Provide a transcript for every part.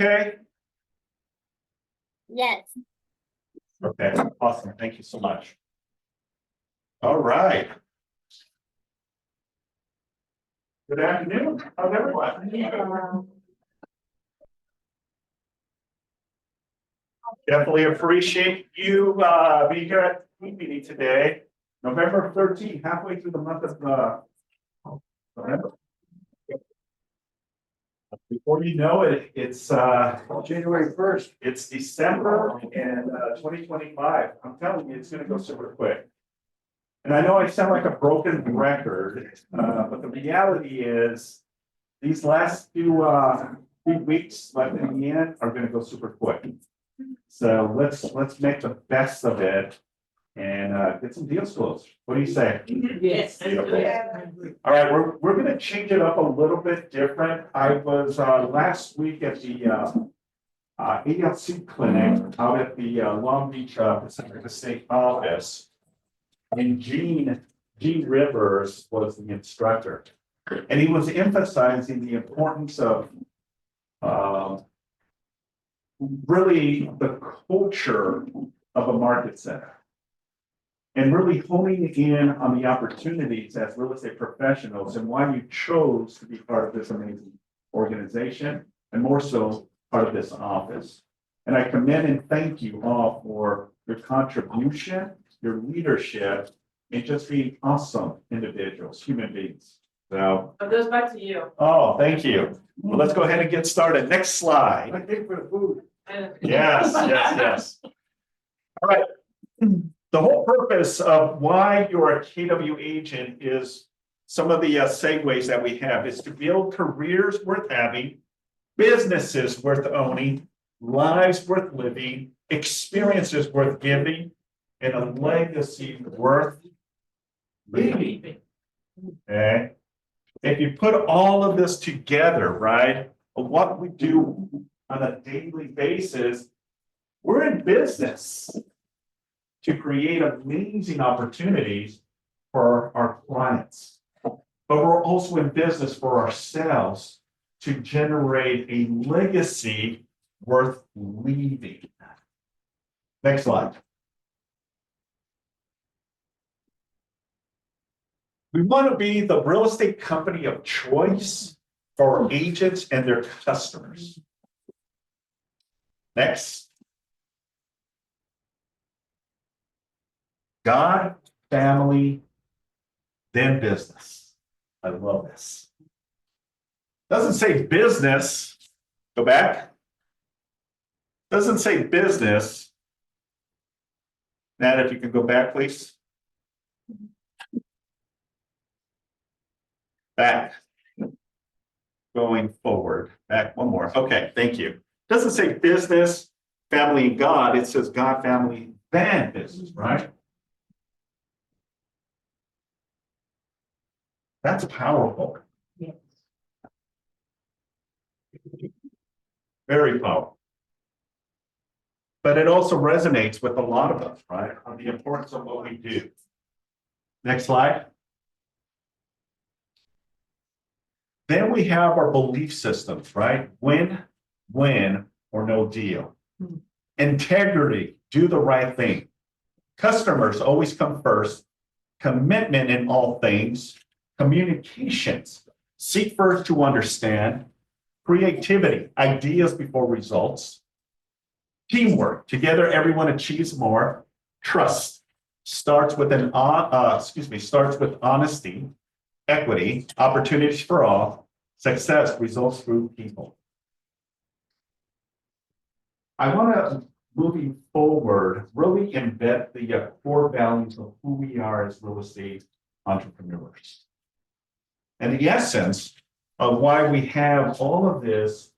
okay? Yes. Okay, awesome. Thank you so much. All right. Good afternoon. How's everyone? Definitely appreciate you being here at the meeting today. November 13th, halfway through the month of November. Before you know it, it's January 1st. It's December and 2025. I'm telling you, it's gonna go super quick. And I know I sound like a broken record, but the reality is these last few weeks left in the end are gonna go super quick. So let's make the best of it and get some deals closed. What do you say? Yes. Beautiful. All right, we're gonna change it up a little bit different. I was last week at the ALC clinic out at the Long Beach Pacific State office. And Gene Rivers was the instructor. And he was emphasizing the importance of really the culture of a market center. And really honing in on the opportunities as real estate professionals and why you chose to be part of this amazing organization and more so part of this office. And I commend and thank you all for your contribution, your leadership, and just being awesome individuals, human beings. So. It goes back to you. Oh, thank you. Well, let's go ahead and get started. Next slide. I think for the food. Yes. All right. The whole purpose of why you're a KW agent is some of the segues that we have is to build careers worth having, businesses worth owning, lives worth living, experiences worth giving, and a legacy worth leaving. Okay. If you put all of this together, right, what we do on a daily basis, we're in business to create amazing opportunities for our clients. But we're also in business for ourselves to generate a legacy worth leaving. Next slide. We want to be the real estate company of choice for our agents and their customers. Next. God, family, then business. I love this. Doesn't say business. Go back. Doesn't say business. Nat, if you can go back, please. Back. Going forward. Back one more. Okay, thank you. Doesn't say business, family, and God. It says God, family, then business, right? That's powerful. Yes. Very powerful. But it also resonates with a lot of us, right? On the importance of what we do. Next slide. Then we have our belief systems, right? Win, or no deal. Integrity, do the right thing. Customers always come first. Commitment in all things. Communications, seek first to understand. Creativity, ideas before results. Teamwork, together everyone achieves more. Trust starts with starts with honesty, equity, opportunities for all. Success results through people. I want to, moving forward, really embed the core values of who we are as real estate entrepreneurs. And the essence of why we have all of this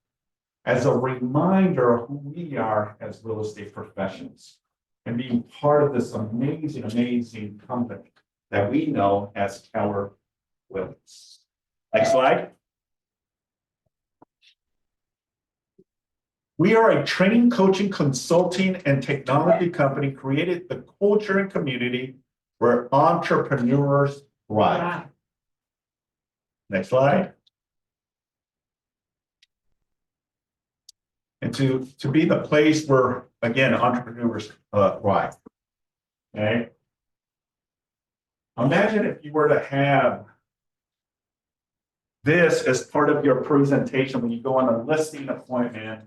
as a reminder of who we are as real estate professionals and being part of this amazing, amazing company that we know as Keller Williams. Next slide. We are a training, coaching, consulting, and technology company created the culture and community where entrepreneurs thrive. Next slide. and to be the place where, again, entrepreneurs thrive. Okay. Imagine if you were to have this as part of your presentation when you go on a listing appointment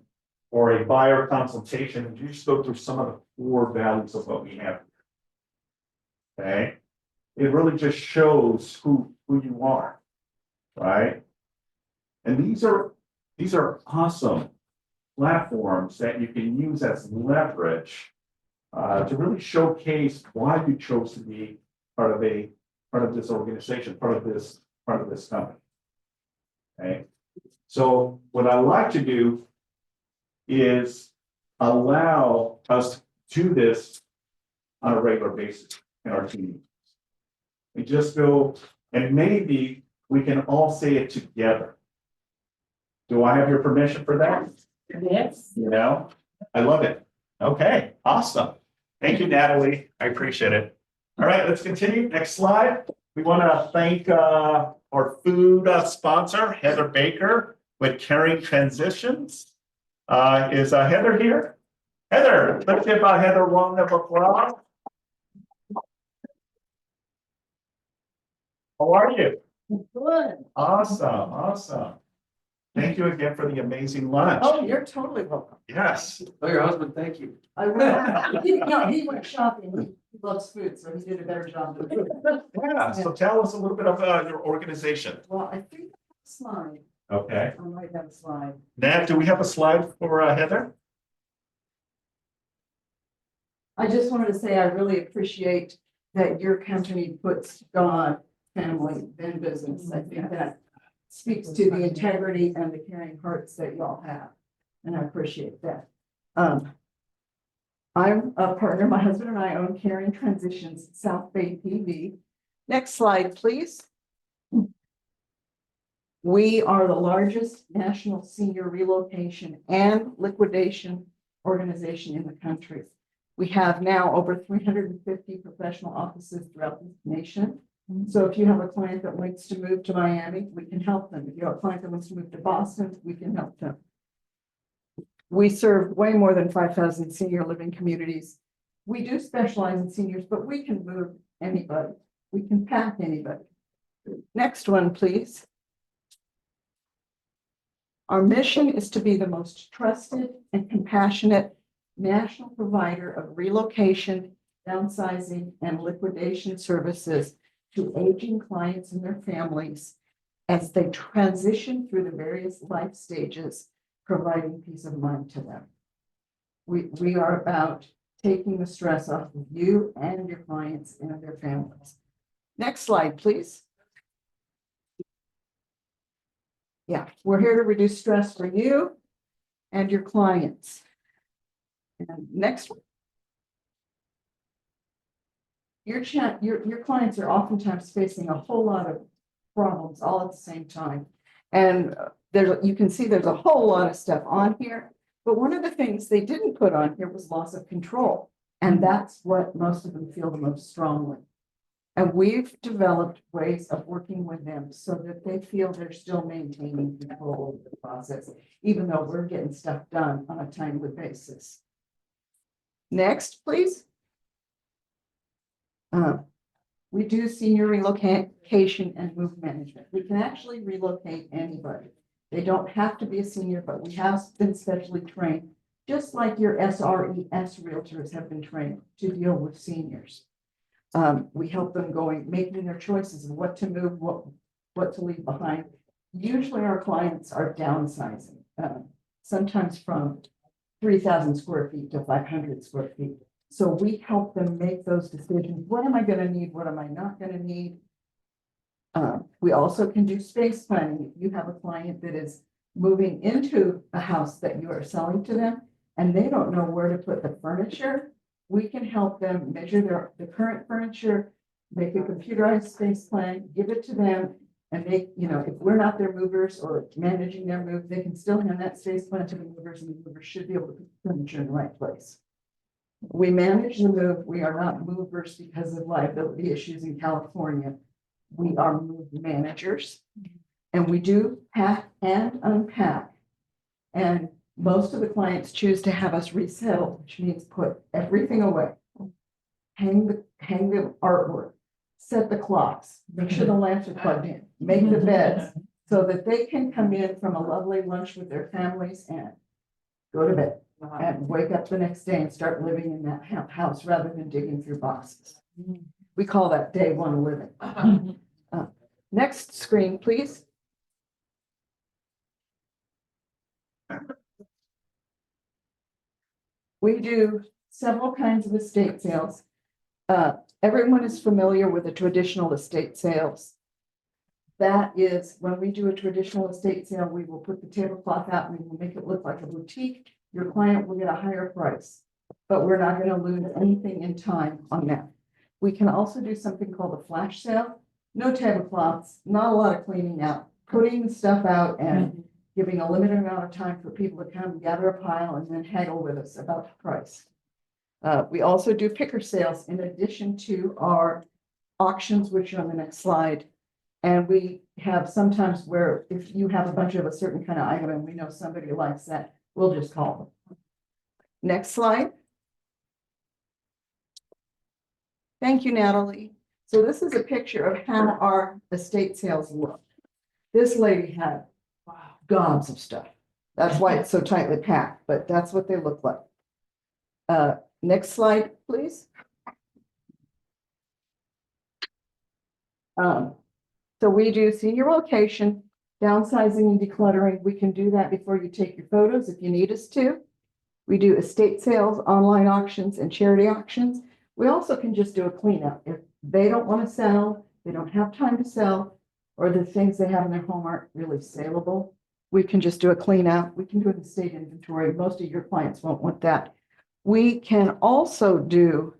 or a buyer consultation, and you just go through some of the core values of what we have. Okay. It really just shows who you are, right? And these are awesome platforms that you can use as leverage to really showcase why you chose to be part of this organization, part of this company. Okay. So what I like to do is allow us to do this on a regular basis in our team. We just go, and maybe we can all say it together. Do I have your permission for that? Yes. You know, I love it. Okay, awesome. Thank you, Natalie. I appreciate it. All right, let's continue. Next slide. We want to thank our food sponsor, Heather Baker, with Caring Transitions. Is Heather here? Heather, let's give Heather a round of applause. How are you? Good. Awesome, awesome. Thank you again for the amazing lunch. Oh, you're totally welcome. Yes. Oh, your husband, thank you. I will. He went shopping. He loves food, so he did a better job than food. Yeah, so tell us a little bit about your organization. Well, I think I have a slide. Okay. I might have a slide. Nat, do we have a slide for Heather? I just wanted to say I really appreciate that your company puts God, family, then business. I think that speaks to the integrity and the caring hearts that y'all have. And I appreciate that. I'm a partner. My husband and I own Caring Transitions South Bay PV. Next slide, please. We are the largest national senior relocation and liquidation organization in the country. We have now over 350 professional offices throughout the nation. So if you have a client that wants to move to Miami, we can help them. If you have a client that wants to move to Boston, we can help them. We serve way more than 5,000 senior living communities. We do specialize in seniors, but we can move anybody. We can pack anybody. Next one, please. Our mission is to be the most trusted and compassionate national provider of relocation, downsizing, and liquidation services to aging clients and their families as they transition through the various life stages, providing peace of mind to them. We are about taking the stress off of you and your clients and their families. Next slide, please. Yeah, we're here to reduce stress for you and your clients. And next one. Your clients are oftentimes facing a whole lot of problems all at the same time. And you can see there's a whole lot of stuff on here, but one of the things they didn't put on here was loss of control. And that's what most of them feel the most strongly. And we've developed ways of working with them so that they feel they're still maintaining control of the process, even though we're getting stuff done on a timely basis. Next, please. We do senior relocation and move management. We can actually relocate anybody. They don't have to be a senior, but we have been specially trained, just like your SRES realtors have been trained to deal with seniors. We help them making their choices of what to move, what to leave behind. Usually our clients are downsizing, sometimes from 3,000 square feet to 500 square feet. So we help them make those decisions. What am I going to need? What am I not going to need? We also can do space planning. If you have a client that is moving into a house that you are selling to them and they don't know where to put the furniture, we can help them measure the current furniture, make a computerized space plan, give it to them, and if we're not their movers or managing their move, they can still hand that space plan to the movers, and the movers should be able to put the furniture in the right place. We manage the move. We are not movers because of liability issues in California. We are move managers, and we do pack and unpack. And Most of the clients choose to have us resell, which means put everything away. Hang the artwork, set the clocks, make sure the lamps are plugged in, make the beds, so that they can come in from a lovely lunch with their families and go to bed and wake up the next day and start living in that house rather than digging through boxes. We call that day one living. Next screen, please. We do several kinds of estate sales. Everyone is familiar with the traditional estate sales. That is, when we do a traditional estate sale, we will put the tablecloth out and we will make it look like a boutique. Your client will get a higher price, but we're not going to lose anything in time on that. We can also do something called a flash sale. No tablecloths, not a lot of cleaning out, putting stuff out and giving a limited amount of time for people to come gather a pile and then haggle with us about the price. We also do picker sales in addition to our auctions, which are on the next slide. And we have sometimes where if you have a bunch of a certain kind of item and we know somebody likes that, we'll just call them. Next slide. Thank you, Natalie. So this is a picture of how our estate sales look. This lady had gobs of stuff. That's why it's so tightly packed, but that's what they look like. Next slide, please. So we do senior location, downsizing and decluttering. We can do that before you take your photos if you need us to. We do estate sales, online auctions, and charity auctions. We also can just do a cleanup. If they don't want to sell, they don't have time to sell, or the things they have in their home aren't really saleable, we can just do a clean out. We can do an estate inventory. Most of your clients won't want that. We can also do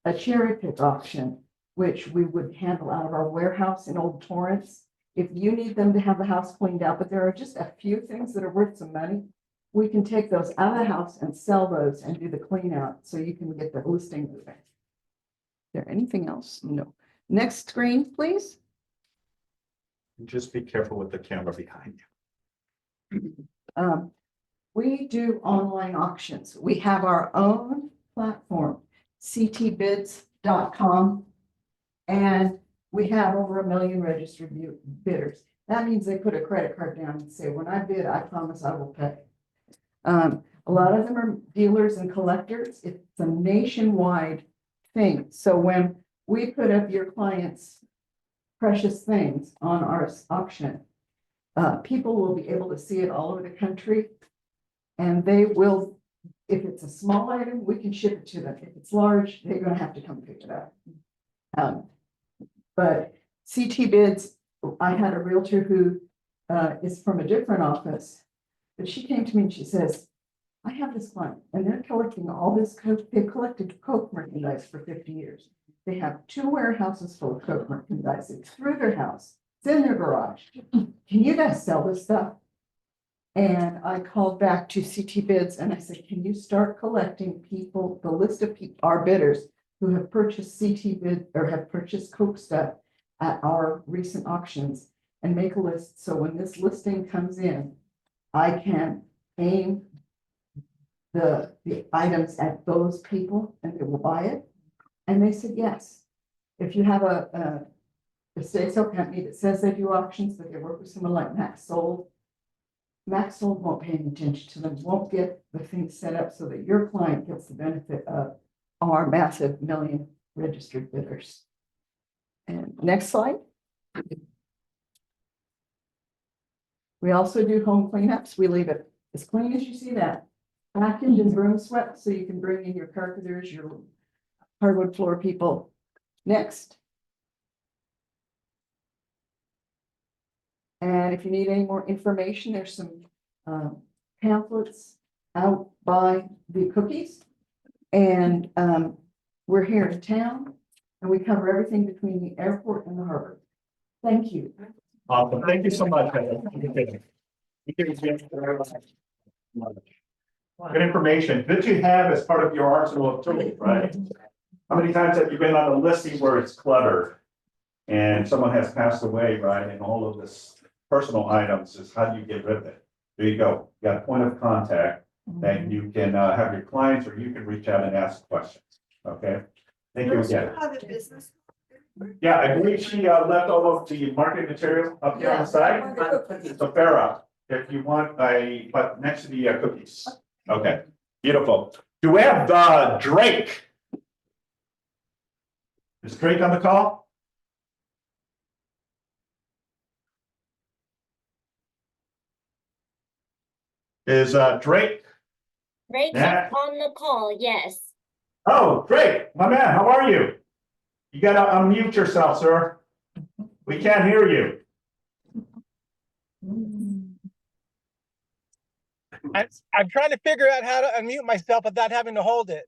a cherry pick auction, which we would handle out of our warehouse in Old Torrance. If you need them to have the house cleaned out, but there are just a few things that are worth some money, we can take those out of the house and sell those and do the clean out so you can get the listing moving. Is there anything else? No. Next screen, please. Just be careful with the camera behind you. We do online auctions. We have our own platform, ctbids.com, and we have over 1 million registered bidders. That means they put a credit card down and say, when I bid, I promise I will pay. A lot of them are dealers and collectors. It's a nationwide thing. So when we put up your client's precious things on our auction, people will be able to see it all over the country. And they will, if it's a small item, we can ship it to them. If it's large, they're going to have to come pick it up. But CT Bids, I had a realtor who is from a different office, but she came to me and she says, I have this client and they're collecting all this Coke. They've collected Coke merchandise for 50 years. They have 2 warehouses full of Coke merchandise. It's through their house. It's in their garage. Can you guys sell this stuff? And I called back to CT Bids and I said, can you start collecting people, the list of people, our bidders who have purchased CT Bid or have purchased Coke stuff at our recent auctions, and make a list. So when this listing comes in, I can aim the items at those people and they will buy it. And they said, yes. If you have a estate sale company that says they do auctions, but they work with someone like Max Sold won't pay any attention to them, won't get the thing set up so that your client gets the benefit of our massive 1 million registered bidders. And next slide. We also do home cleanups. We leave it as clean as you see that. Vacuumed and broom swept so you can bring in your carpenters, your hardwood floor people. Next. And if you need any more information, there's some pamphlets out by the cookies. And we're here in town and we cover everything between the airport and the harbor. Thank you. Awesome. Thank you so much, Heather. Good information. Good to have as part of your arsenal of tools, right? How many times have you been on a listing where it's cluttered and someone has passed away, right? And all of this personal items is how do you get rid of it? There you go. You got a point of contact. that you can have your clients or you can reach out and ask questions. Okay? Thank you again. Yeah, I believe she left all of the marketing material up here on the side. So Farah, if you want but next to the cookies. Okay, beautiful. Do we have Drake? Is Drake on the call? Is Drake? Drake is on the call, yes. Oh, Drake, my man, how are you? You gotta unmute yourself, sir. We can't hear you. I'm trying to figure out how to unmute myself without having to hold it.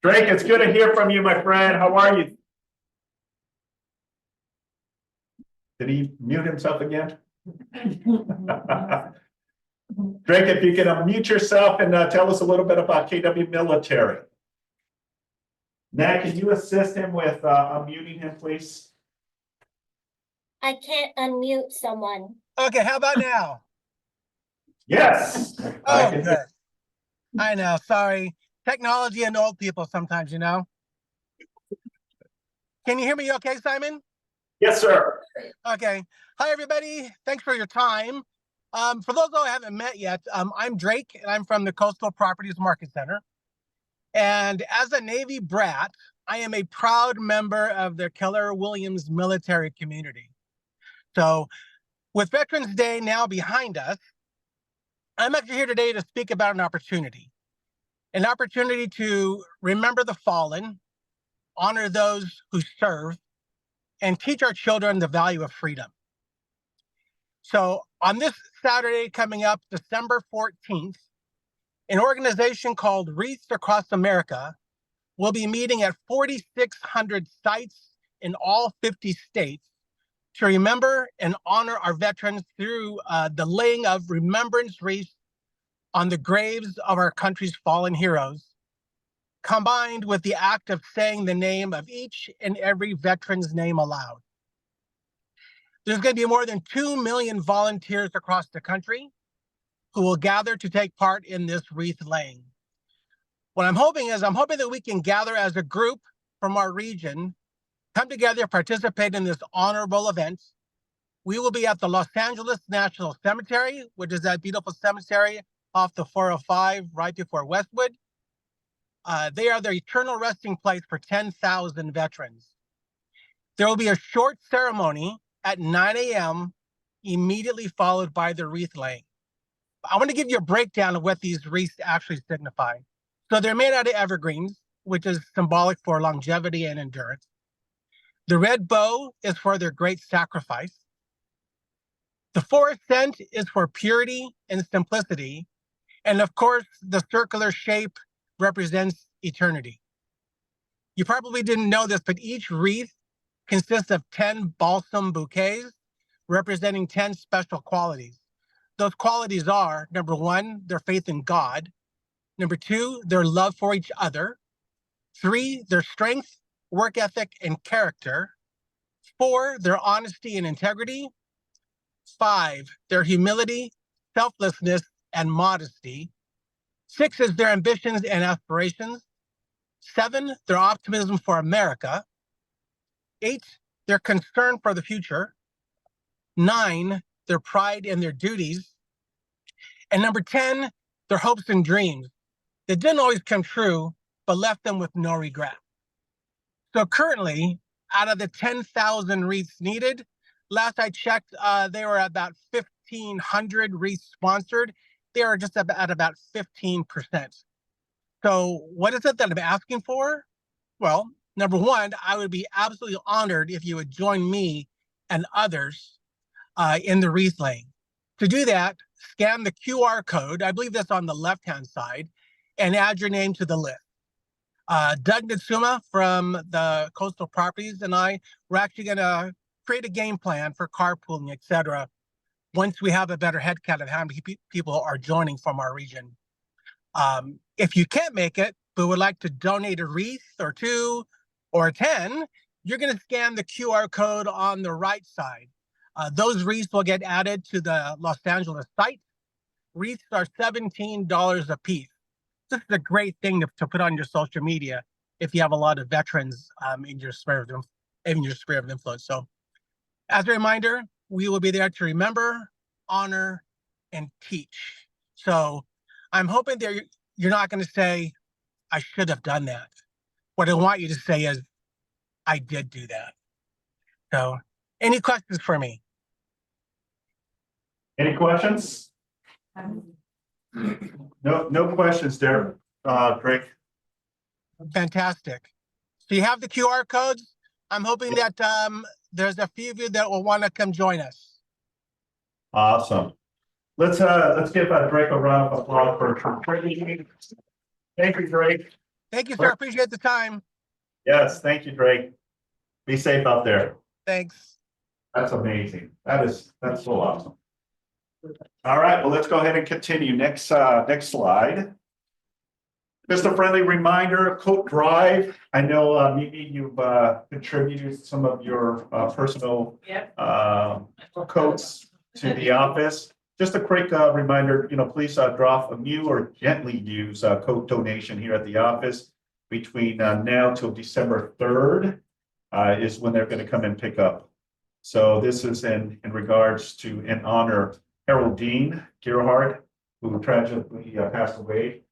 Drake, it's good to hear from you, my friend. How are you? Did he mute himself again? Drake, if you can unmute yourself and tell us a little bit about KW Military. Nat, can you assist him with unmuting him, please? I can't unmute someone. Okay, how about now? Yes. Oh, good. I know, sorry. Technology and old people sometimes, you know. Can you hear me okay, Simon? Yes, sir. Okay. Hi, everybody. Thanks for your time. For those who I haven't met yet, I'm Drake, and I'm from the Coastal Properties Market Center. And as a Navy brat, I am a proud member of the Keller Williams military community. So with Veterans Day now behind us, I'm actually here today to speak about an opportunity to remember the fallen, honor those who serve, and teach our children the value of freedom. So on this Saturday coming up, December 14th, an organization called Wreaths Across America will be meeting at 4,600 sites in all 50 states to remember and honor our veterans through the laying of remembrance wreaths on the graves of our country's fallen heroes, combined with the act of saying the name of each and every veteran's name aloud. There's going to be more than 2 million volunteers across the country who will gather to take part in this wreath laying. What I'm hoping that we can gather as a group from our region, come together, participate in this honorable event. We will be at the Los Angeles National Cemetery, which is that beautiful cemetery off the 405 right before Westwood. They are the eternal resting place for 10,000 veterans. There will be a short ceremony at 9 a.m. immediately followed by the wreath laying. I want to give you a breakdown of what these wreaths actually signify. So they're made out of evergreens, which is symbolic for longevity and endurance. The red bow is for their great sacrifice. The forest scent is for purity and simplicity. And of course, the circular shape represents eternity. You probably didn't know this, but each wreath consists of 10 balsam bouquets representing 10 special qualities. Those qualities are, number one, their faith in God. Number two, their love for each other. 3, their strength, work ethic, and character. 4, their honesty and integrity. 5, their humility, selflessness, and modesty. 6 is their ambitions and aspirations. 7, their optimism for America. 8, their concern for the future. 9, their pride in their duties. And number 10, their hopes and dreams that didn't always come true, but left them with no regret. So currently, out of the 10,000 wreaths needed, last I checked, they were about 1,500 wreaths sponsored. They are just at about 15%. So what is it that I'm asking for? Well, number one, I would be absolutely honored if you would join me and others in the wreath laying. To do that, scan the QR code, I believe that's on the left-hand side, and add your name to the list. Doug Natsuma from the Coastal Properties and I, we're actually going to create a game plan for carpooling, et cetera, once we have a better head count of how many people are joining from our region. If you can't make it, but would like to donate a wreath or 2 or 10, you're going to scan the QR code on the right side. Those wreaths will get added to the Los Angeles site, Wreaths are $17 a piece. This is a great thing to put on your social media if you have a lot of veterans in your sphere of influence. So as a reminder, we will be there to remember, honor, and teach. So I'm hoping that you're not going to say, I should have done that. What I want you to say is, I did do that. So any questions for me? Any questions? No questions there, Greg. Fantastic. So you have the QR codes. I'm hoping that there's a few of you that will want to come join us. Awesome. Let's give Drake a round of applause for Drake. Thank you, Drake. Thank you, sir. Appreciate the time. Yes, thank you, Drake. Be safe out there. Thanks. That's amazing. That's so awesome. All right, well, let's go ahead and continue. Next slide. Just a friendly reminder, Coat Drive. I know, Mimi, you've contributed some of your personal coats to the office. Just a quick reminder, please drop a new or gently used coat donation here at the office between now till December 3rd is when they're going to come and pick up. So this is in regards to and honor Harold Dean Gerhardt, who tragically passed away.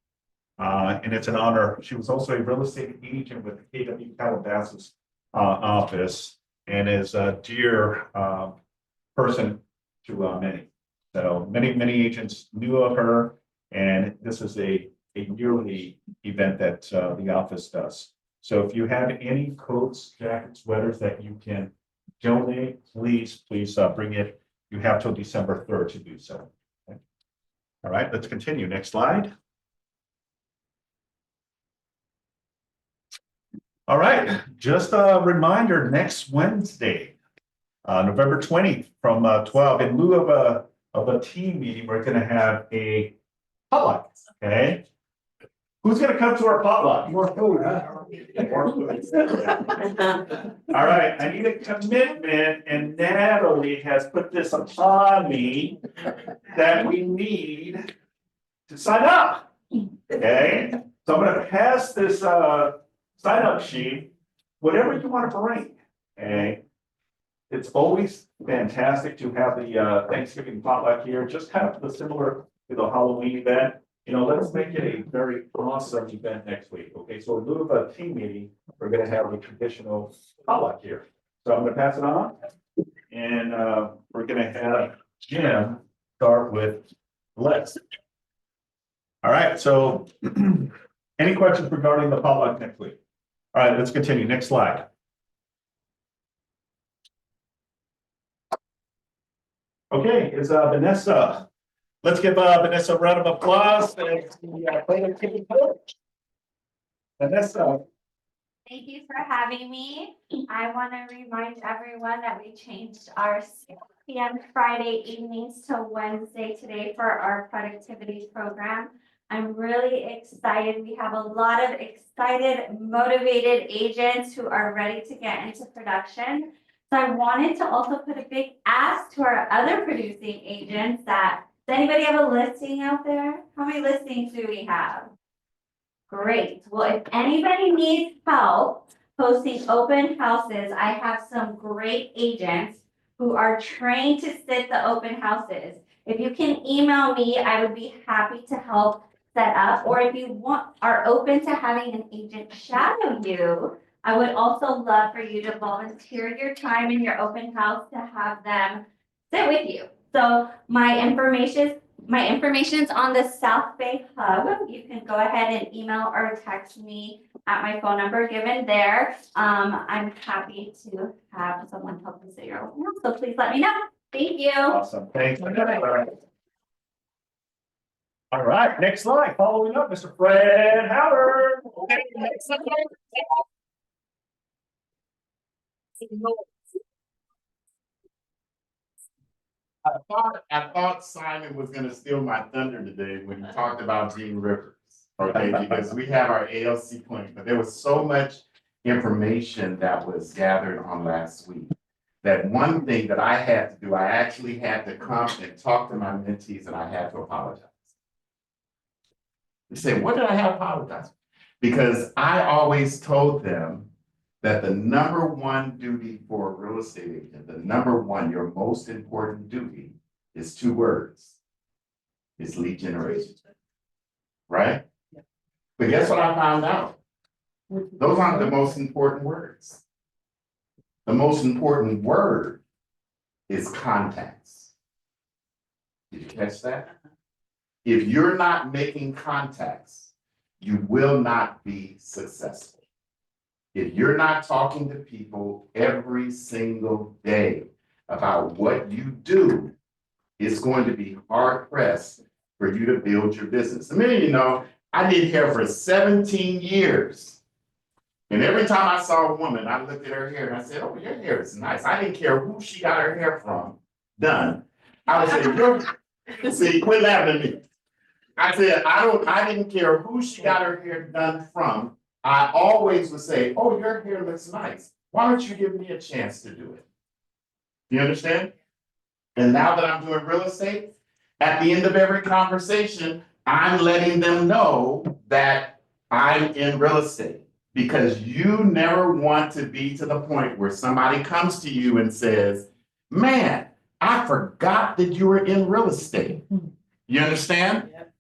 And it's an honor. She was also a real estate agent with the KWSB office and is a dear person to many. So many agents knew of her, and this is a yearly event that the office does. So if you have any coats, jackets, sweaters that you can donate, please bring it. You have till December 3rd to do so. Okay. All right, let's continue. Next slide. All right, just a reminder, next Wednesday, November 20th from 12, in lieu of a team meeting, we're going to have a potluck. Okay. Who's going to come to our potluck? More food, huh? More food. All right, I need a commitment, and Natalie has put this upon me that we need to sign up. Okay, so I'm going to pass this sign up sheet, whatever you want to bring. Okay, it's always fantastic to have the Thanksgiving potluck here, just kind of similar to the Halloween event. Let's make it a very awesome event next week. Okay, so in lieu of a team meeting, we're going to have a traditional potluck here. So I'm going to pass it on, and we're going to have Jim start with Lex. All right, so any questions regarding the potluck next week? All right, let's continue. Next slide. Okay, it's Vanessa. Let's give Vanessa a round of applause. Vanessa. Thank you for having me. I want to remind everyone that we changed our 6 p.m. Friday evenings to Wednesday today for our productivity program. I'm really excited. We have a lot of excited, motivated agents who are ready to get into production. So I wanted to also put a big ask to our other producing agents that, does anybody have a listing out there? How many listings do we have? Great. Well, if anybody needs help posting open houses, I have some great agents who are trained to sit the open houses. If you can email me, I would be happy to help set up. Or if you are open to having an agent shadow you, I would also love for you to volunteer your time in your open house to have them sit with you. So my information's on the South Bay Hub. You can go ahead and email or text me at my phone number given there. I'm happy to have someone help you sit your open house. So please let me know. Thank you. Awesome. Thanks. All right, next slide. Following up, Mr. Fred Howard. Okay, next slide. I thought Simon was gonna steal my thunder today when he talked about Gene Rivers. Okay, because we have our ALC clinic, but there was so much information that was gathered on last week. That one thing that I had to do, I actually had to come and talk to my mentees, and I had to apologize. They say, what did I have to apologize? Because I always told them that the number one duty for a real estate agent, the number one, your most important duty is 2 words. It's lead generation. Right? But guess what I found out? Those aren't the most important words. The most important word is contacts. Did you catch that? If you're not making contacts, you will not be successful. If you're not talking to people every single day about what you do, it's going to be hard pressed for you to build your business. Many of you know, I did hair for 17 years. And every time I saw a woman, I looked at her hair and I said, oh, your hair is nice. I didn't care who she got her hair from done. I would say, see, quit laughing at me. I said, I didn't care who she got her hair done from. I always would say, oh, your hair looks nice. Why don't you give me a chance to do it? You understand? And now that I'm doing real estate, at the end of every conversation, I'm letting them know that I'm in real estate. Because you never want to be to the point where somebody comes to you and says, man, I forgot that you were in real estate. You understand? Yep.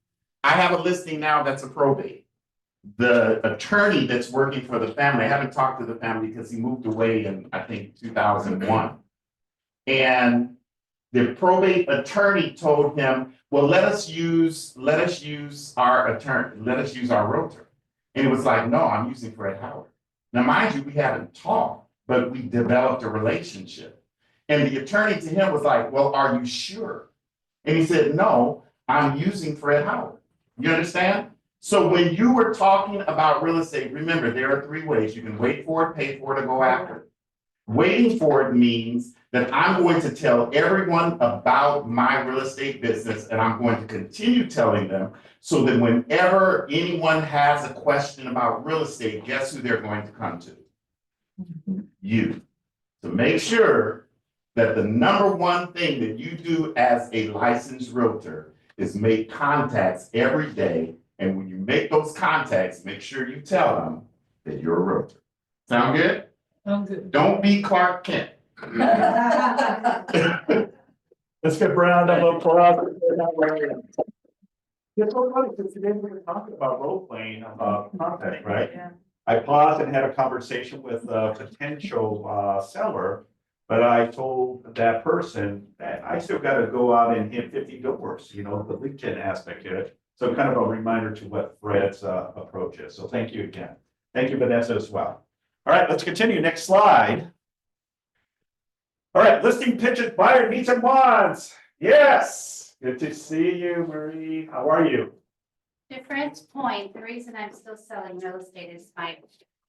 I have a listing now that's a probate. The attorney that's working for the family, I haven't talked to the family because he moved away in, I think, 2001. And the probate attorney told him, well, let us use our attorney, let us use our realtor. And it was like, no, I'm using Fred Howard. Now, mind you, we haven't talked, but we developed a relationship. And the attorney to him was like, well, are you sure? And he said, no, I'm using Fred Howard. You understand? So when you were talking about real estate, remember, there are 3 ways. You can wait for it, pay for it, or go after it. Waiting for it means that I'm going to tell everyone about my real estate business, and I'm going to continue telling them so that whenever anyone has a question about real estate, guess who they're going to come to? You. So make sure that the number one thing that you do as a licensed realtor is make contacts every day. And when you make those contacts, make sure you tell them that you're a realtor. Sound good? Sounds good. Don't be Clark Kent. Let's give a round of applause. It's so funny because today we were talking about role playing about content, right? Yeah. I paused and had a conversation with a potential seller, but I told that person that I still got to go out and hit 50 doors, you know, the lead gen aspect of it. So kind of a reminder to what Fred's approach is. So thank you again. Thank you, Vanessa, as well. All right, let's continue. Next slide. All right, listing pitches, buyer needs and wants. Yes, good to see you, Marie. How are you? Different point, the reason I'm still selling real estate is my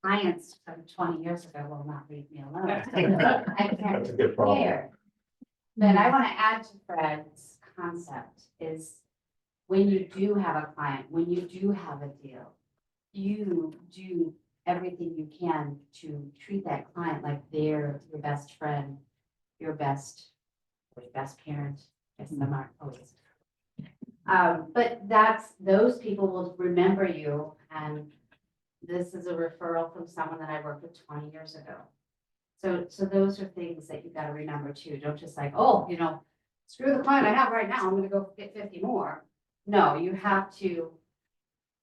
clients from 20 years ago will not leave me alone. I can't That's a good problem. care. But I want to add to Fred's concept is when you do have a client, when you do have a deal, you do everything you can to treat that client like they're your best friend, your best parent. Yes, some aren't always. But those people will remember you, and this is a referral from someone that I worked with 20 years ago. So those are things that you got to remember too. Don't just like, oh, you know, screw the client I have right now, I'm going to go get 50 more. No, you have to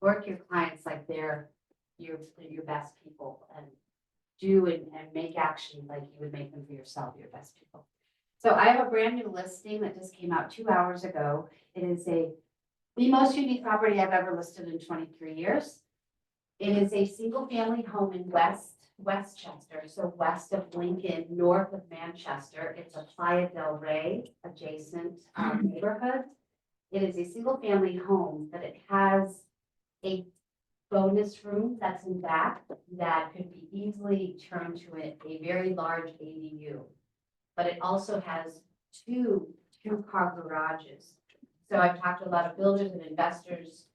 work your clients like they're your best people, and do and make action like you would make them for yourself, your best people. So I have a brand new listing that just came out 2 hours ago. It is the most unique property I've ever listed in 23 years. It is a single family home in Westchester, so west of Lincoln, north of Manchester. It's a Playa del Rey adjacent neighborhood. It is a single family home, but it has a bonus room that's in back that could be easily turned to a very large ADU. But it also has two car garages. So I've talked to a lot of builders and investors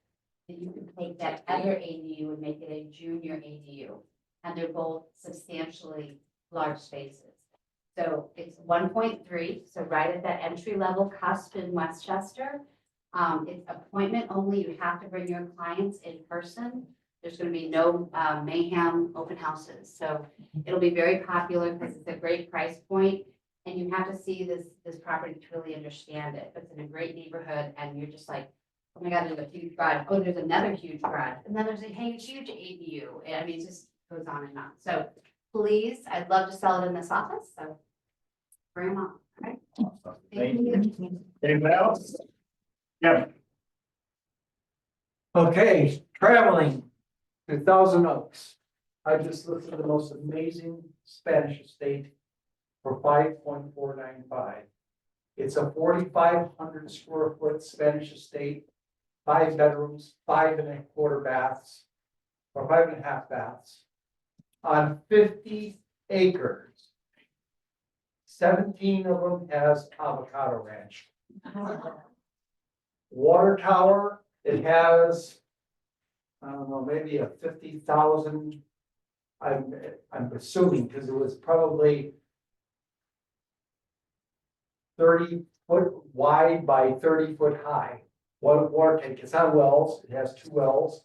that you can take that other ADU and make it a junior ADU. And they're both substantially large spaces. So it's 1.3, so right at that entry level cusp in Westchester. It's appointment only. You have to bring your clients in person. There's gonna be no mayhem open houses. So it'll be very popular because it's a great price point. And you have to see this property to really understand it. It's in a great neighborhood and you're just like, oh my God, there's a huge garage. Oh, there's another huge garage. And then there's a huge ADU. And I mean, it just goes on and on. So please, I'd love to sell it in this office. So bring them on. Okay. Thank you. Anyone else? Yeah, Okay, traveling to Thousand Oaks. I just looked at the most amazing Spanish estate for 5.495. It's a 4,500 square foot Spanish estate, 5 bedrooms, 5.25 baths, or 5.5 baths, on 50 acres. 17 of them has avocado ranch. Water tower, it has, I don't know, maybe a 50,000. I'm assuming, because it was probably 30 foot wide by 30 foot high. One water tank, it's on wells, it has 2 wells.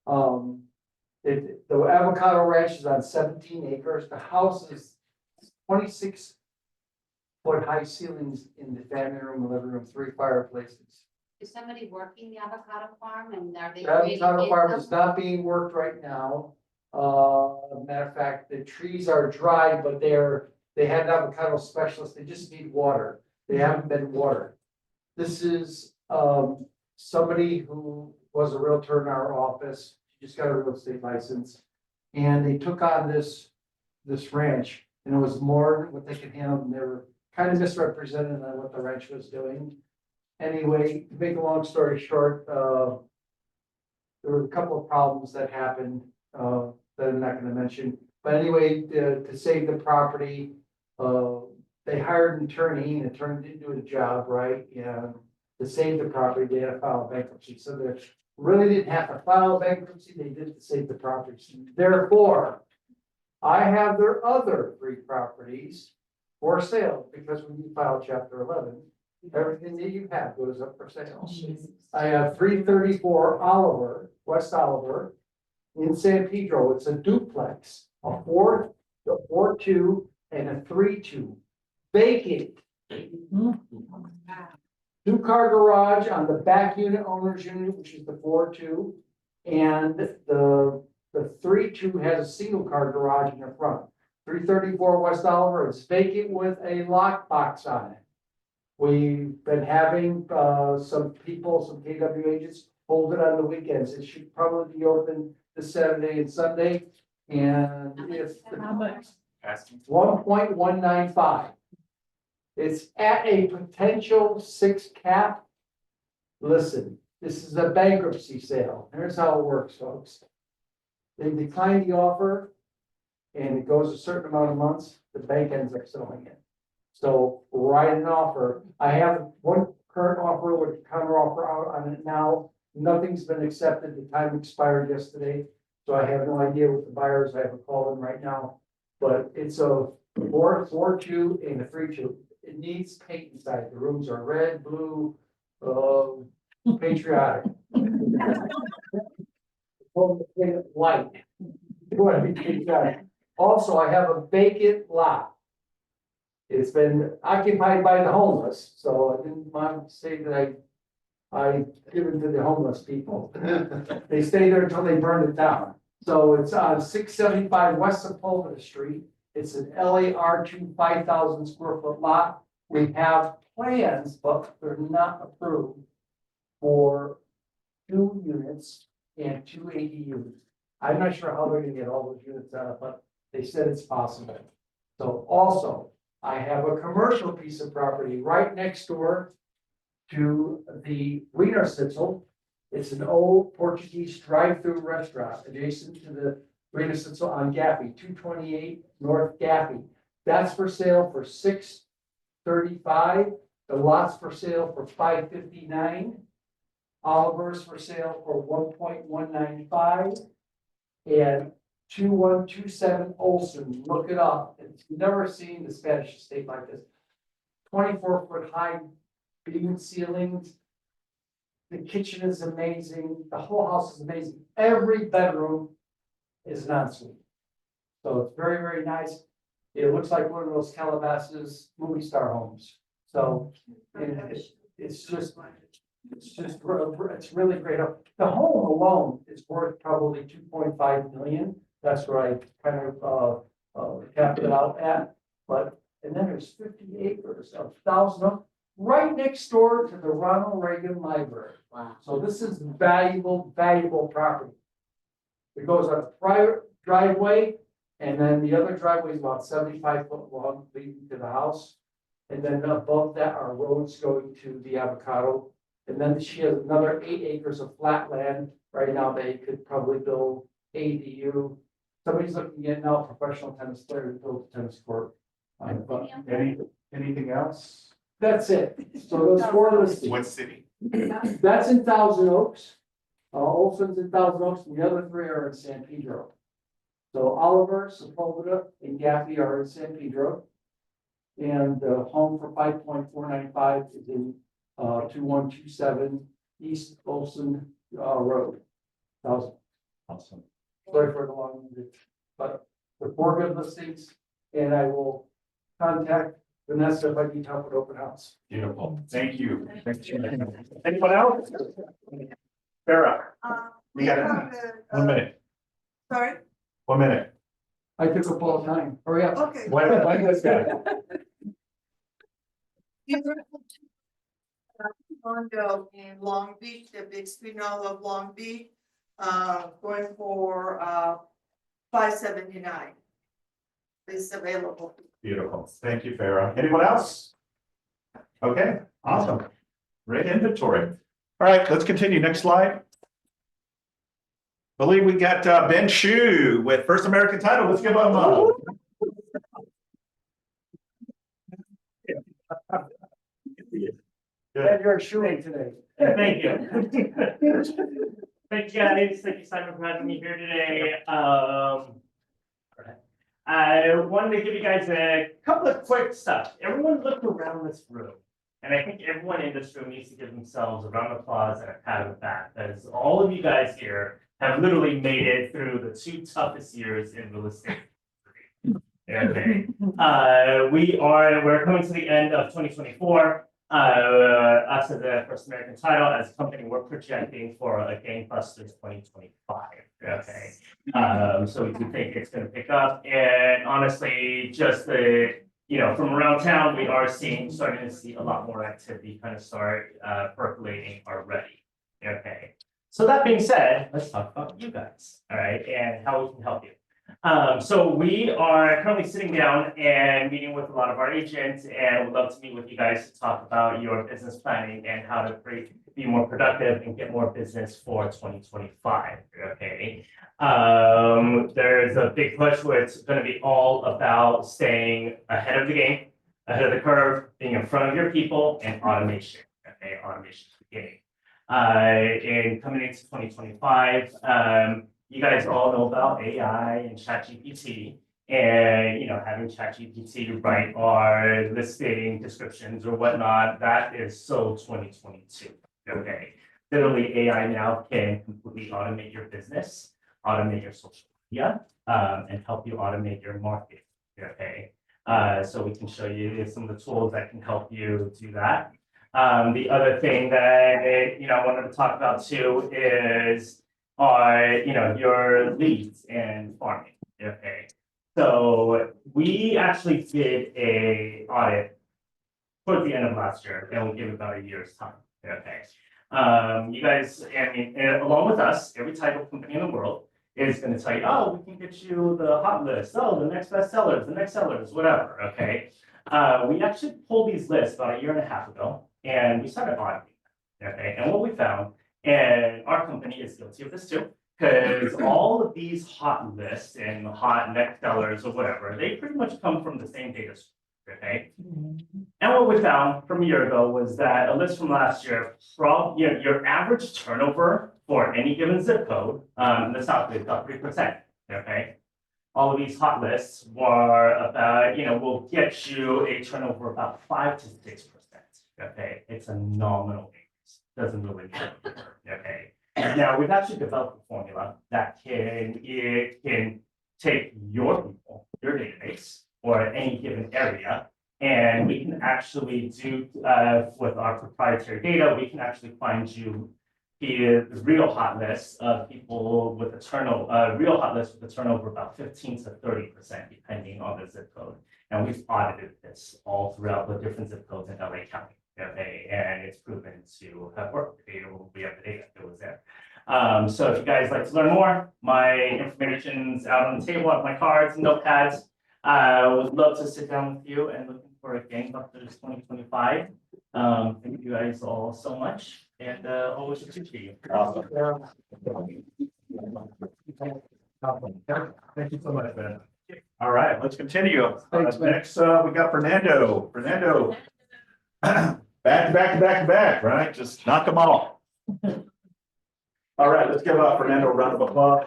The avocado ranch is on 17 acres, the house is 26 foot high ceilings in the family room, living room, 3 fireplaces. Is somebody working the avocado farm and are they? The avocado creating farm is income? not being worked right now. Matter of fact, the trees are dry, but they had an avocado specialist, they just need water. They haven't been watered. This is, somebody who was a realtor in our office, she just got a real estate license. And they took on this ranch, and it was more than what they could handle, and they were kind of misrepresented on what the ranch was doing. Anyway, to make a long story short, there were a couple of problems that happened, that I'm not gonna mention. But anyway, to save the property, they hired an attorney, and the attorney didn't do a job right, and to save the property, they had to file bankruptcy. So they really didn't have to file bankruptcy, they did to save the property. Therefore, I have their other 3 properties for sale, because when you file chapter 11, everything that you have goes up for sale. I have 334 Oliver, West Oliver, in San Pedro. It's a duplex, a 4-2 and a 3-2, vacant. 2-car garage on the back unit, owner's unit, which is the 4-2, and the 3-2 has a single car garage in the front. 334 West Oliver, it's vacant with a lockbox on it. We've been having some people, some KW agents hold it on the weekends. It should probably be open this Saturday and Sunday. And if How much? 1.195. It's at a potential 6 cap. Listen, this is a bankruptcy sale. Here's how it works, folks. They decline the offer and it goes a certain amount of months, the bank ends up selling it. So write an offer. I have one current offer with a counter offer out on it now. Nothing's been accepted. The time expired yesterday. So I have no idea what the buyers, I have a call them right now. But it's a 4-2 and a 3-2. It needs paint inside. The rooms are red, blue, patriotic. White. Also, I have a vacant lot. It's been occupied by the homeless, so I didn't want to say that I give it to the homeless people. They stay there until they burn it down. So it's on 675 West Sepulveda Street. It's an LAR2 5,000 square foot lot. We have plans, but they're not approved for 2 units and 2 ADUs. I'm not sure how they're gonna get all those units out of, but they said it's possible. So also, I have a commercial piece of property right next door to the Wiener Schnitzel. It's an old Portuguese drive-through restaurant adjacent to the Wiener Schnitzel on Gaffey, 228 North Gaffey. That's for sale for $635. The lot's for sale for $559. Oliver's for sale for $1.195. And 2127 Olson, look it up. It's never seen the Spanish estate like this. 24 foot high beam ceilings, The kitchen is amazing, the whole house is amazing, every bedroom is an ensuite. So it's very, very nice. It looks like one of those Calabasas movie star homes. So and it's just, it's really great. The home alone is worth probably 2.5 million. That's where I kind of capped it out at. But, and then there's 50 acres of 1,000, right next door to the Ronald Reagan Library. Wow. So this is valuable, valuable property. It goes on a private driveway, and then the other driveway is about 75 foot long, leading to the house. And then above that are roads going to the avocado. And then she has another 8 acres of flat land. Right now, they could probably build ADU. Somebody's looking at now a professional tennis player to build a tennis court. But Anything else? that's it. So those 4 listings. What city? That's in Thousand Oaks. Olson's in Thousand Oaks, and the other 3 are in San Pedro. So Oliver, Sepulveda, and Gaffey are in San Pedro. And the home for 5.495 is in 2127 East Olson Road. Thousand. Awesome. Sorry for the long, but the 4 good listings, and I will contact Vanessa if I need help with open house. Beautiful. Thank you. Anyone else? Farah, we got it. 1 minute. Sorry, 1 minute. I took up all the time. Hurry up. okay. When this guy? Condo in Long Beach, the big spin-off of Long Beach, going for, $579. It's available. Beautiful. Thank you, Farah. Anyone else? Okay, awesome. Great inventory. All right, let's continue. Next slide. Believe we got Ben Shu with First American Title. Let's give him a. And you're shooting today. Thank you. Thank you guys, thank you Simon for having me here today. I wanted to give you guys a couple of quick stuff. Everyone look around this room. And I think everyone in this room needs to give themselves a round of applause and a pat on the back, because all of you guys here have literally made it through the 2 toughest years in real estate. Okay, we're coming to the end of 2024. Us as the First American Title, as a company, we're projecting for a gangbusters 2025. Okay, so we do think it's going to pick up, and honestly, just from around town, we are starting to see a lot more activity kind of start percolating already. Okay, so that being said, let's talk about you guys, all right, and how we can help you. So we are currently sitting down and meeting with a lot of our agents, and would love to meet with you guys to talk about your business planning and how to be more productive and get more business for 2025. Okay. There's a big push where it's going to be all about staying ahead of the game, ahead of the curve, being in front of your people, and automation. Okay, automation is the game. And coming into 2025, you guys all know about AI and ChatGPT, and having ChatGPT write our listing descriptions or whatnot. That is so 2022. Okay, literally AI now can completely automate your business, automate your social media, and help you automate your marketing. Okay, so we can show you some of the tools that can help you do that. The other thing that I wanted to talk about too is your leads and farming. Okay, so we actually did a audit towards the end of last year, and we'll give it about a year's time. Okay, you guys, along with us, every title company in the world is going to tell you, oh, we can get you the hot list, oh, the next best sellers, the next sellers, whatever. Okay, we actually pulled these lists about a year and a half ago, and we started auditing them. Okay, and what we found, and our company is guilty of this too, because all of these hot lists and hot next sellers or whatever, they pretty much come from the same data source. Okay, and what we found from a year ago was that a list from last year, your average turnover for any given zip code in the South is about 3%. Okay, all of these hot lists were about, will get you a turnover about 5 to 6%. Okay, it's a nominal increase. doesn't really work, okay? Now, we've actually developed a formula that can take your people, your database, or any given area, and we can actually do, with our proprietary data, we can actually find you the real hot list of people with a turnover, real hot list with a turnover about 15 to 30%, depending on the zip code. And we've audited this all throughout the different zip codes in LA County, okay? And it's proven to have worked. The data, we have the data, it was there. So if you guys like to learn more, my information's out on the table, I have my cards, notepads. I would love to sit down with you and looking for a gangbusters 2025. Thank you guys all so much, and always appreciate you. Thank you so much, man. All right, let's continue. Thanks, man. Next, we got Fernando. Fernando. Back, right? Just knock them all. All right, let's give Fernando a round of applause.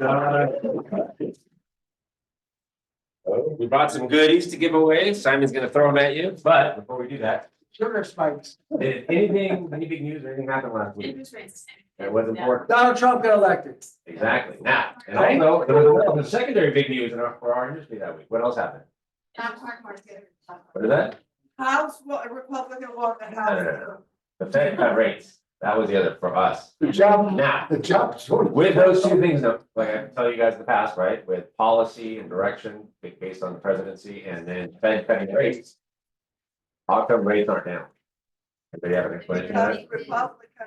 We brought some goodies to give away. Simon's gonna throw them at you, but before we do that, Sugar spikes. did any big news or anything happen last week? It was important. Donald Trump got elected. Exactly. Now, and also, there was a secondary big news for our industry that week. What else happened? What is that? House, Republican won the No, House. no. The Fed cut rates. That was the other for us. The job, Now, the job. with those two things, though, like I tell you guys in the past, right, with policy and direction based on the presidency and then Fed cutting rates. How come rates aren't down? Anybody have an explanation? for that? Republican.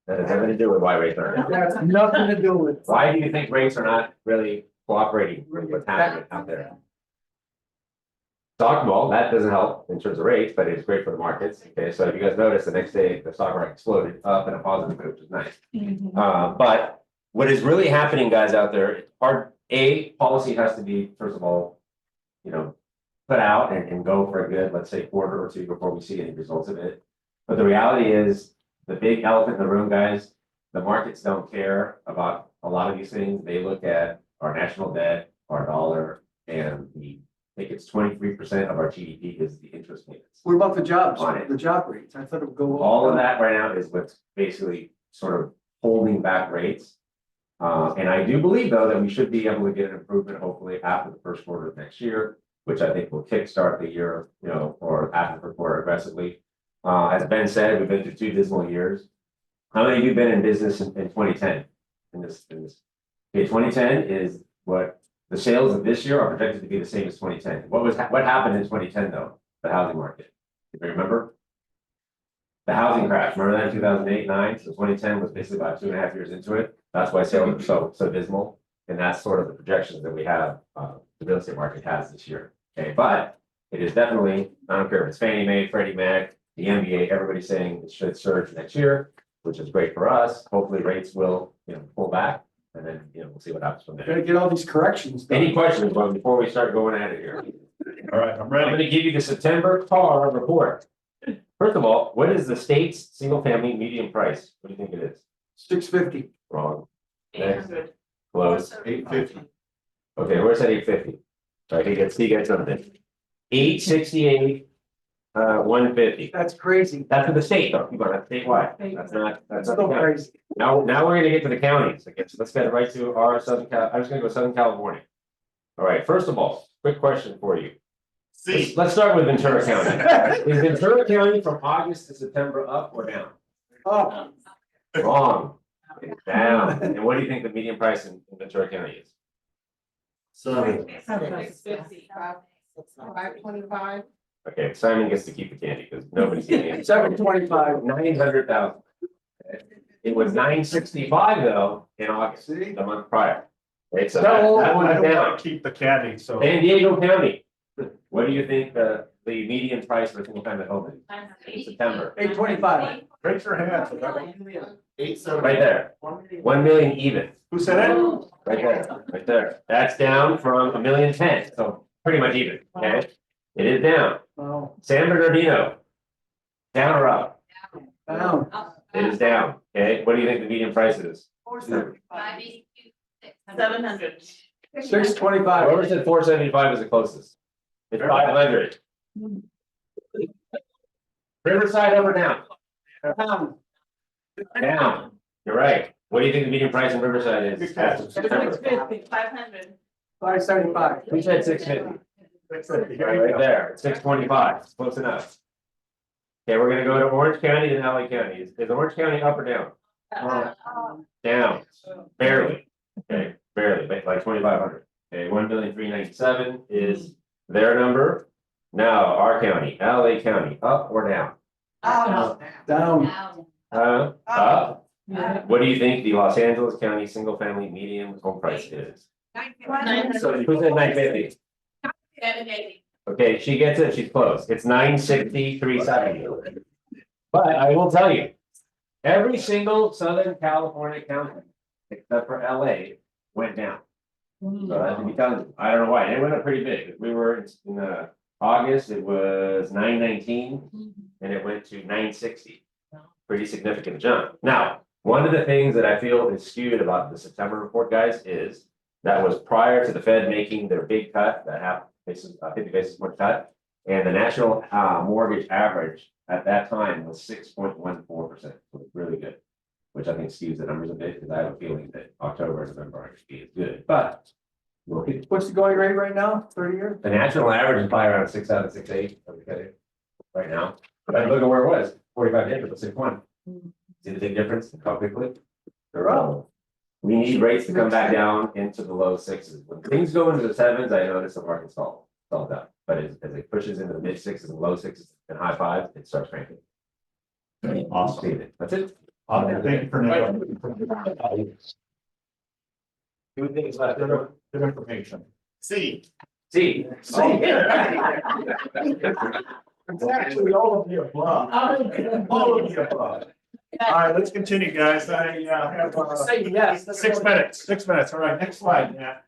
That has nothing to do with why rates aren't down. That's nothing to do with. Why do you think rates are not really cooperating with what's happening out there? Stock, well, that doesn't help in terms of rates, but it's great for the markets. Okay, so if you guys notice, the next day, the stock market exploded up in a positive move, which is nice. But what is really happening, guys, out there, policy has to be, first of all, put out and go for a good, let's say, quarter or two before we see any results of it. But the reality is, the big elephant in the room, guys, the markets don't care about a lot of these things. They look at our national debt, our dollar, and I think it's 23% of our GDP is the interest payments. What about the jobs, On it. the job rates? I thought it would go. All of that right now is what's basically sort of holding back rates. And I do believe, though, that we should be able to get an improvement hopefully after the first quarter of next year, which I think will kickstart the year, or after the first quarter aggressively. As Ben said, we've been through 2 dismal years. How many of you have been in business in 2010? Okay, 2010 is what the sales of this year are projected to be the same as 2010. What happened in 2010 though? The housing market. Do you remember? The housing crash. Remember that in 2008-9? So 2010 was basically about 2.5 years into it. That's why sales are so dismal. And that's sort of the projections that we have, the real estate market has this year. Okay, but it is definitely, I don't care if it's Fannie Mae, Freddie Mac, the MBA, everybody's saying it should surge next year, which is great for us. Hopefully rates will, pull back. And then, we'll see what happens from there. Gotta get all these corrections done. Any questions before we start going at it here? All right, I'm I'm ready. gonna give you the September CAR report. First of all, what is the state's single family median price? What do you think it is? $650. Wrong. Next. Close. 850. Okay, where's that 850? So I can get something. 868, 150. That's crazy. That's for the state though. Keep on, that's statewide. That's not That's the so county. crazy. Now we're gonna get to the counties. I guess let's get right to our I was gonna go Southern California. All right, first of all, quick question for you. See, Let's start with Ventura County. Is Ventura County from August to September up or down? Oh, Wrong. It's down. And what do you think the median price in Ventura County is? so 525. Okay, Simon gets to keep the candy because nobody's getting it. 725. 900,000. It was 965 though in August, See? the month prior. Okay, so No, that I one's don't down. want to keep the candy, so. San Diego County. What do you think the median price for a single family home is in September? 825. Raise your hands. Right there. 1 million even. Who said it? Right there. That's down from 1,010,000, so pretty much even, okay? It is down. Oh, San Bernardino. Down or up? down. It is down, okay? What do you think the median price is? 700. 625. Whoever said 475 is the closest. It's 500. Riverside up or down? Down, you're right. What do you think the median price in Riverside is? Good catch. as of September? 500. 575. Who said 650? Right there, 625, close enough. Okay, we're gonna go to Orange County and LA County. Is Orange County up or down? Down, barely. Okay, barely, but like 2,500. Okay, 1,397,000 is their number. Now, our county, LA County, up or down? Down. Up. What do you think the Los Angeles County single family median home price is? So who's at 950? Okay, she gets it, she's close. It's 960, 370. But I will tell you, every single Southern California county, except for LA, went down. So that's to be telling you. I don't know why. It went up pretty big. We were in August, it was 919 and it went to 960. Pretty significant jump. Now, one of the things that I feel is skewed about the September report, guys, is that was prior to the Fed making their big cut, that 50 basis point cut. And the national mortgage average at that time was 6.14%. So it's really good, which I think skews the numbers a bit because I have a feeling that October and November actually is good. But we'll keep. What's the going rate right now? 30-year? The national average is probably around 6.7, 6.8 right now. But look at where it was, 45 days, it was 6.1. See the big difference? How quickly? They're up. We need rates to come back down into the low sixes. When things go into the sevens, I notice the market stalled up. But as it pushes into the mid sixes and low sixes and high fives, it starts cranking. Awesome. That's it. Awesome. Thank you for now. Good things left. Good information. See, See. It's actually all of the above. All of the above. All right, let's continue, guys. I have Say yes. 6 minutes. 6 minutes. All right, next slide, Matt.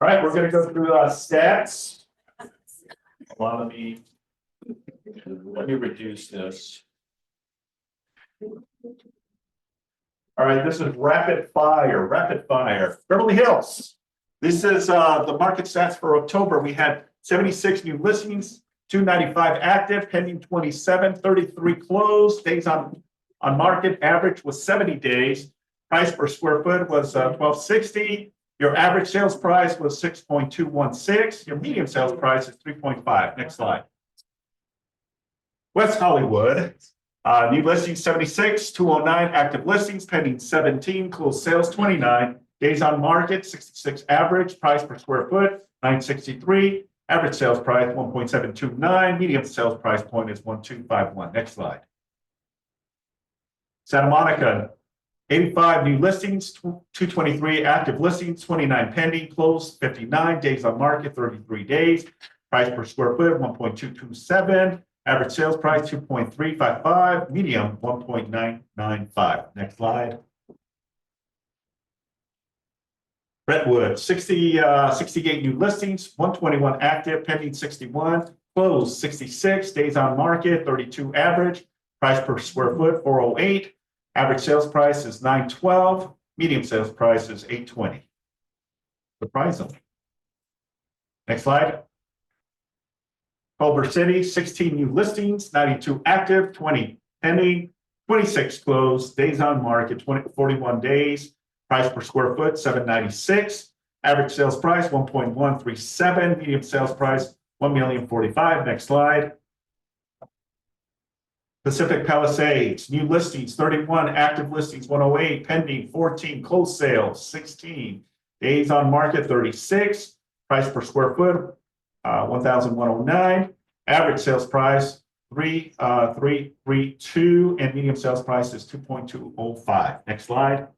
All right, we're gonna go through stats. Well, let me reduce this. All right, this is rapid fire. Beverly Hills. This is the market stats for October. We had 76 new listings, 295 active, pending 27, 33 closed. Days on market average was 70 days. Price per square foot was $1,260. Your average sales price was $6.216. Your median sales price is $3.5. Next slide. West Hollywood. New listings 76, 209 active listings, pending 17, closed sales 29, days on market 66 average, price per square foot $963, average sales price 1.729, median sales price point is 1.251. Next slide. Santa Monica, 85 new listings, 223 active listings, 29 pending, closed 59, days on market 33 days, price per square foot 1.227. Average sales price 2.355, medium 1.995. Next slide. Brentwood, 68 new listings, 121 active, pending 61, closed 66, days on market 32 average, price per square foot 408, average sales price is 912, medium sales price is 820. Surprisingly. Next slide. Culver City, 16 new listings, 92 active, 20 pending, 26 closed, days on market 41 days, price per square foot $796, average sales price 1.137, medium sales price $1,045,000. Next slide. Pacific Palisades, new listings 31, active listings 108, pending 14, closed sales 16, days on market 36, price per square foot 1,109, average sales price 3,332, and medium sales price is 2.205. Next slide.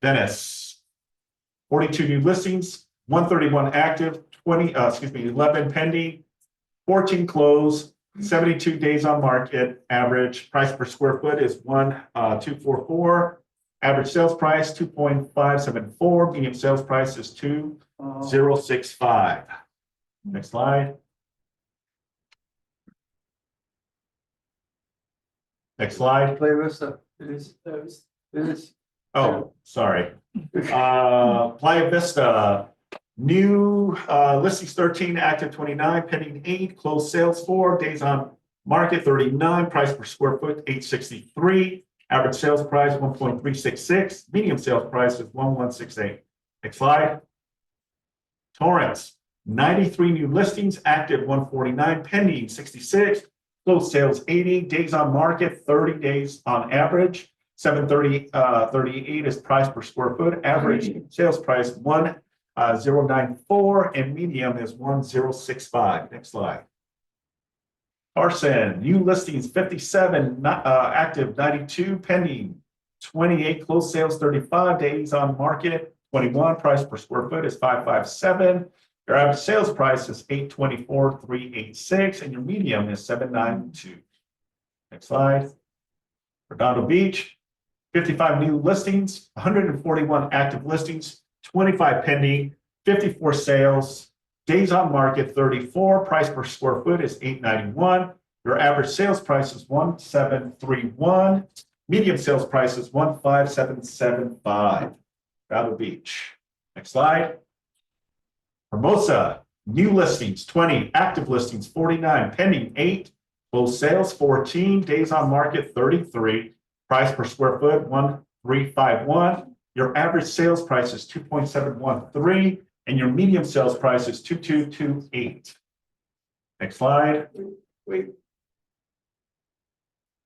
Venice, 42 new listings, 131 active, 11 pending, 14 closed, 72 days on market. Average price per square foot is 1,244. Average sales price 2.574. Medium sales price is 2,065. Next slide. Next slide. Playa Vista. It is. Oh, sorry. Playa Vista, New listings 13, active 29, pending 8, closed sales 4, days on market 39, price per square foot 863, average sales price 1.366, medium sales price is 1168. Next slide. Torrance, 93 new listings, active 149, pending 66, closed sales 80, days on market 30 days on average, 738 is price per square foot, average sales price 1094, and medium is 1065. Next slide. Carson, new listings 57, active 92, pending 28, closed sales 35, days on market 21, price per square foot is 557. Your average sales price is 824, 386, and your medium is 792. Next slide. Redondo Beach, 55 new listings, 141 active listings, 25 pending, 54 sales, days on market 34, price per square foot is 891. Your average sales price is 1731. Medium sales price is 15775. Redondo Beach. Next slide. Hermosa, new listings 20, active listings 49, pending 8, closed sales 14, days on market 33, price per square foot 1351. Your average sales price is 2.713, and your medium sales price is 2228. Next slide. Wait.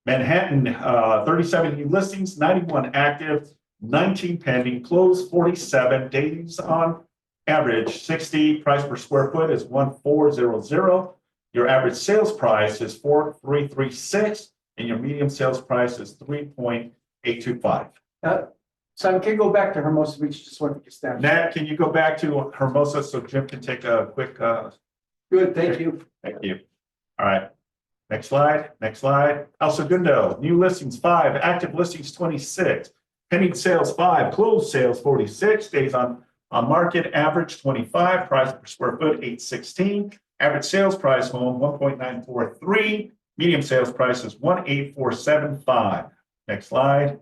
Manhattan, 37 new listings, 91 active, 19 pending, closed 47, days on average 60, price per square foot is 1400. Your average sales price is 4336, and your medium sales price is 3.825. Simon, can you go back to Hermosa Beach, just want to stand. Nat, can you go back to Hermosa so Jim can take a quick Good, thank you. Thank you. All right. Next slide. Next slide. El Segundo, new listings 5, active listings 26, pending sales 5, closed sales 46, days on market average 25, price per square foot 816, average sales price home 1.943, medium sales price is 18475. Next slide.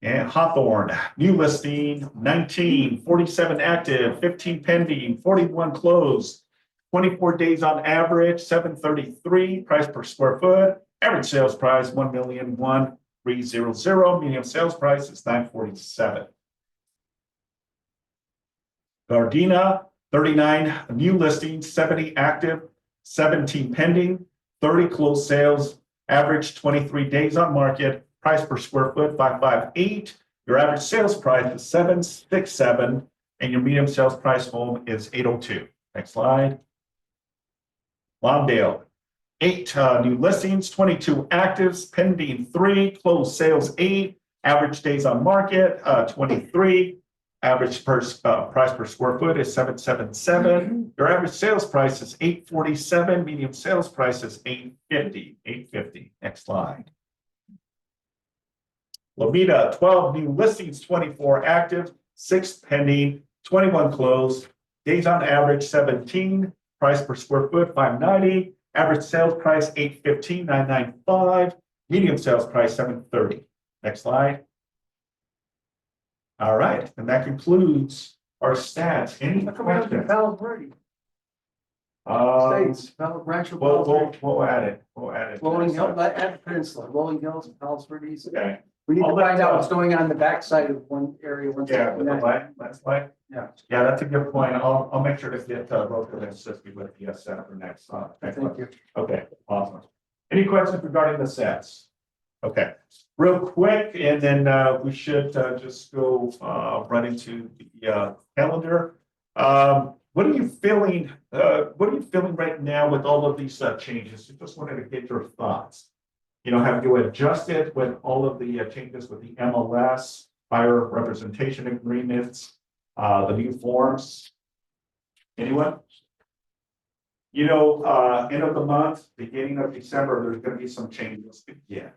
And Hawthorne, new listing 19, 47 active, 15 pending, 41 closed, 24 days on average, 733, price per square foot, average sales price 1,001,300, medium sales price is 947. Gardena, 39 new listings, 70 active, 17 pending, 30 closed sales, average 23 days on market, price per square foot 558. Your average sales price is 767, and your medium sales price home is 802. Next slide. Lawndale, 8 new listings, 22 actives, pending 3, closed sales 8, average days on market 23. Average price per square foot is 777. Your average sales price is 847. Medium sales price is 850. 850. Next slide. Lomita, 12 new listings, 24 active, 6 pending, 21 closed. Days on average 17. Price per square foot 590. Average sales price 815. 995. Medium sales price 730. Next slide. All right, and that concludes our stats. Any questions? Palo Verde. States, Rancho Palos Verdes. We'll add it. We'll add it. Rolling Hills, at the peninsula, Rolling Hills and Palos Verdes. Okay. We need to I'll let, find out what's going on in the backside of one area. Yeah, with the light, that's light. Yeah. Yeah, that's a good point. I'll make sure to get both of them assisted with the set for next. Thank you. Okay, awesome. Any questions regarding the sets? Okay, real quick, and then we should just go run into the calendar. What are you feeling? What are you feeling right now with all of these changes? Just wanted to get your thoughts. You know, have you adjusted with all of the changes with the MLS, buyer representation agreements, the new forms? Anyone? You know, end of the month, beginning of December, there's going to be some changes again.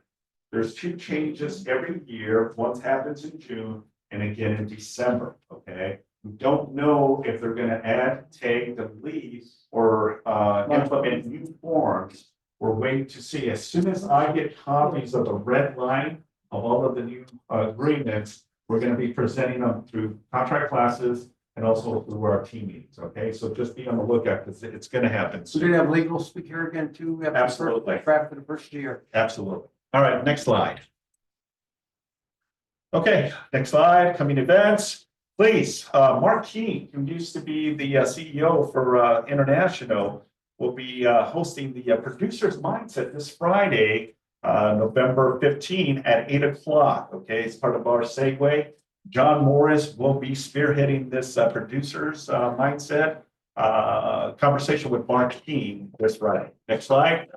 There's 2 changes every year. One happens in June and again in December. Okay. We don't know if they're going to add, take, delete, or implement new forms. We're waiting to see. As soon as I get copies of the red line of all of the new agreements, we're going to be presenting them through contract classes and also through our team meetings, okay? So just be on the lookout, because it's gonna happen. So we're gonna have legal speak here again too. after the first- Absolutely. After the first year. Absolutely. All right, next slide. Okay, next slide, coming events. Please, Mark Keen, who used to be the CEO for International, will be hosting the Producers Mindset this Friday, November 15 at 8 o'clock. Okay, it's part of our segue. John Morris will be spearheading this Producers Mindset conversation with Mark Keen this Friday. Next slide.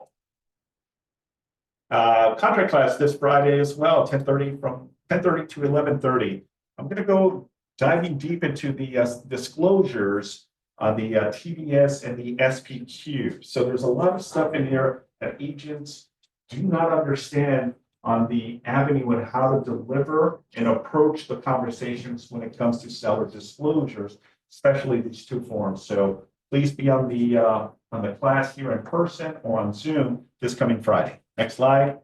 Contract class this Friday as well, 10:30 from 10:30 to 11:30. I'm going to go diving deep into the disclosures on the TDS and the SPQ. So there's a lot of stuff in here that agents do not understand on the avenue and how to deliver and approach the conversations when it comes to seller disclosures, especially these two forms. So please be on the class here in person or on Zoom this coming Friday. Next slide.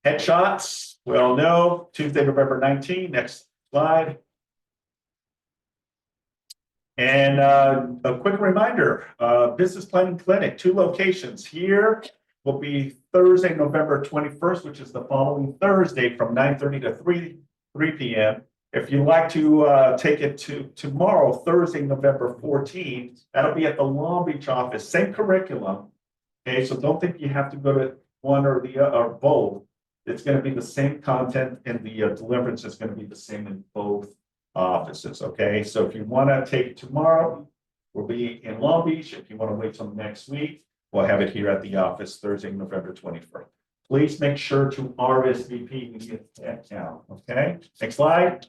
Headshots, we all know, Tuesday, November 19. Next slide. And a quick reminder, Business Planning Clinic, 2 locations. Here will be Thursday, November 21st, which is the following Thursday from 9:30 to 3 p.m. If you'd like to take it to tomorrow, Thursday, November 14th, that'll be at the Long Beach office, same curriculum. Okay, so don't think you have to go to one or the or both. It's going to be the same content, and the deliverance is going to be the same in both offices. Okay, so if you want to take it tomorrow, we'll be in Long Beach. If you want to wait till next week, we'll have it here at the office Thursday, November 21st. Please make sure to RSVP and get that count. Okay, next slide.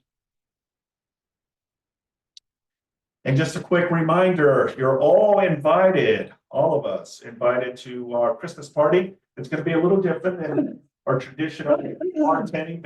And just a quick reminder, you're all invited, all of us invited to our Christmas party. It's going to be a little different than our traditional bartending